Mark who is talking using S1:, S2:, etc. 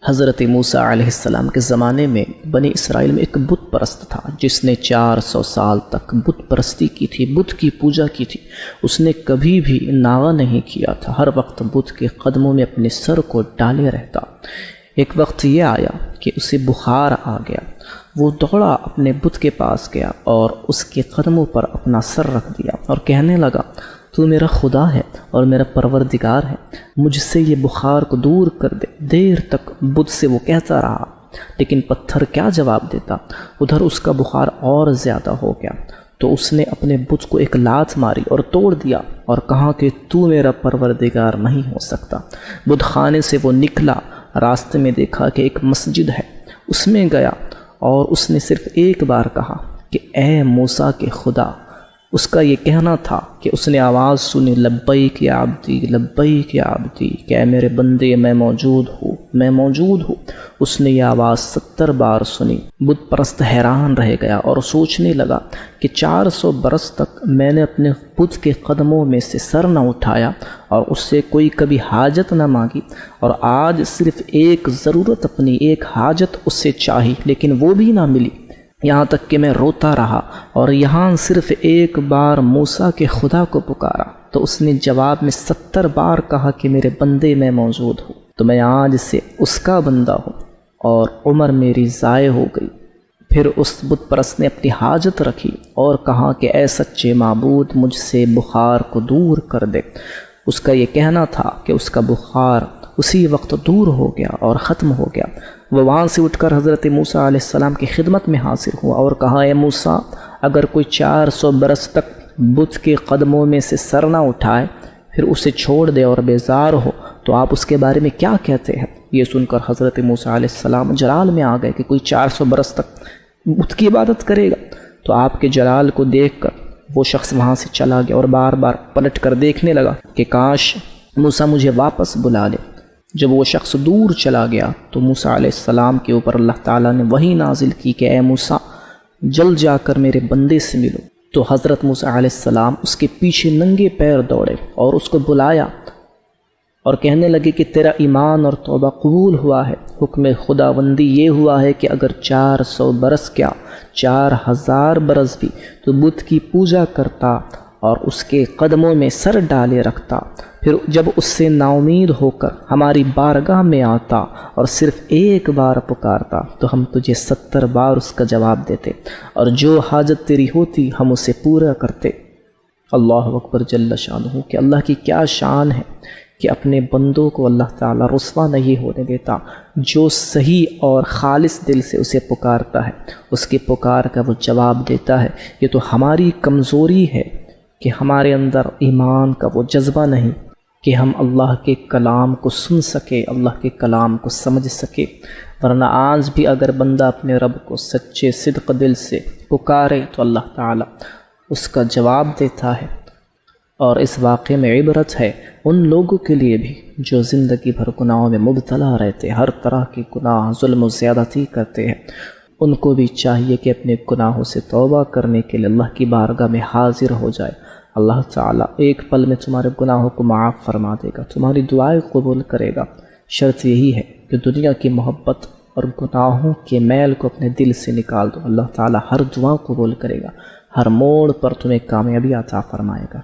S1: حضرت موسیٰ علیہ السلام کے زمانے میں بنی اسرائیل میں ایک بت پرست تھا جس نے 400 سال تک بت پرستی کی تھی، بت کی پوجا کی تھی۔ اس نے کبھی بھی ناغہ نہیں کیا تھا، ہر وقت بت کے قدموں میں اپنے سر کو ڈالے رہتا۔ ایک وقت یہ آیا کہ اسے بخار آ گیا، وہ دوڑا اپنے بت کے پاس گیا اور اس کے قدموں پر اپنا سر رکھ دیا اور کہنے لگا، تو میرا خدا ہے اور میرا پروردگار ہے، مجھ سے یہ بخار کو دور کر دے۔ دیر تک بت سے وہ کہتا رہا، لیکن پتھر کیا جواب دیتا۔ ادھر اس کا بخار اور زیادہ ہو گیا تو اس نے اپنے بت کو ایک لات ماری اور توڑ دیا اور کہا کہ تو میرا پروردگار نہیں ہو سکتا۔ بت خانے سے وہ نکلا، راستے میں دیکھا کہ ایک مسجد ہے، اس میں گیا اور اس نے صرف ایک بار کہا کہ اے موسیٰ کے خدا۔ اس کا یہ کہنا تھا کہ اس نے آواز سنی، لبیک یا عبدی، لبیک یا عبدی، کہ اے میرے بندے میں موجود ہوں، میں موجود ہوں۔ اس نے یہ آواز 70 بار سنی۔ بت پرست حیران رہ گیا اور سوچنے لگا کہ 400 برس تک میں نے اپنے بت کے قدموں میں سے سر نہ اٹھایا اور اس سے کوئی کبھی حاجت نہ مانگی، اور آج صرف ایک ضرورت، اپنی ایک حاجت اس سے چاہی لیکن وہ بھی نہ ملی، یہاں تک کہ میں روتا رہا اور یہاں صرف ایک بار موسیٰ کے خدا کو پکارا تو اس نے جواب میں 70 بار کہا کہ میرے بندے میں موجود ہوں۔ تو میں آج سے اس کا بندہ ہوں اور عمر میری ضائع ہو گئی۔ پھر اس بت پرست نے اپنی حاجت رکھی اور کہا کہ اے سچے معبود، مجھ سے بخار کو دور کر دے۔ اس کا یہ کہنا تھا کہ اس کا بخار اسی وقت دور ہو گیا اور ختم ہو گیا۔ وہ وہاں سے اٹھ کر حضرت موسیٰ علیہ السلام کی خدمت میں حاضر ہوا اور کہا، اے موسیٰ، اگر کوئی 400 برس تک بت کے قدموں میں سے سر نہ اٹھائے پھر اسے چھوڑ دے اور بیزار ہو تو آپ اس کے بارے میں کیا کہتے ہیں؟ یہ سن کر حضرت موسیٰ علیہ السلام جلال میں آ گئے کہ کوئی 400 برس تک بت کی عبادت کرے گا۔ تو آپ کے جلال کو دیکھ کر وہ شخص وہاں سے چلا گیا اور بار بار پلٹ کر دیکھنے لگا کہ کاش موسیٰ مجھے واپس بلا لے۔ جب وہ شخص دور چلا گیا تو موسیٰ علیہ السلام کے اوپر اللہ تعالیٰ نے وحی نازل کی کہ اے موسیٰ، جلد جا کر میرے بندے سے ملو۔ تو حضرت موسیٰ علیہ السلام اس کے پیچھے ننگے پیر دوڑے اور اس کو بلایا اور کہنے لگے کہ تیرا ایمان اور توبہ قبول ہوا ہے۔ حکم خداوندی یہ ہوا ہے کہ اگر 400 برس کیا 4000 برس بھی تو بت کی پوجا کرتا اور اس کے قدموں میں سر ڈالے رکھتا، پھر جب اس سے نا امید ہو کر ہماری بارگاہ میں آتا اور صرف ایک بار پکارتا تو ہم تجھے 70 بار اس کا جواب دیتے، اور جو حاجت تیری ہوتی ہم اسے پورا کرتے۔ اللہ اکبر جل شانہ، کہ اللہ کی کیا شان ہے کہ اپنے بندوں کو اللہ تعالیٰ رسوا نہیں ہونے دیتا۔ جو صحیح اور خالص دل سے اسے پکارتا ہے اس کے پکار کا وہ جواب دیتا ہے۔ یہ تو ہماری کمزوری ہے کہ ہمارے اندر ایمان کا وہ جذبہ نہیں کہ ہم اللہ کے کلام کو سن سکے، اللہ کے کلام کو سمجھ سکے، ورنہ آج بھی اگر بندہ اپنے رب کو سچے صدق دل سے پکارے تو اللہ تعالیٰ اس کا جواب دیتا ہے۔ اور اس واقعے میں عبرت ہے ان لوگوں کے لیے بھی جو زندگی بھر گناہوں میں مبتلا رہتے، ہر طرح کے گناہ، ظلم و زیادتی کرتے ہیں۔ ان کو بھی چاہیے کہ اپنے گناہوں سے توبہ کرنے کے لیے اللہ کی بارگاہ میں حاضر ہو جائے۔ اللہ تعالیٰ ایک پل میں تمہارے گناہوں کو معاف فرما دے گا، تمہاری دعائیں قبول کرے گا۔ شرط یہی ہے کہ دنیا کی محبت اور گناہوں کے میل کو اپنے دل سے نکال دو۔ اللہ تعالیٰ ہر دعا قبول کرے گا، ہر موڑ پر تمہیں کامیابی عطا فرمائے گا۔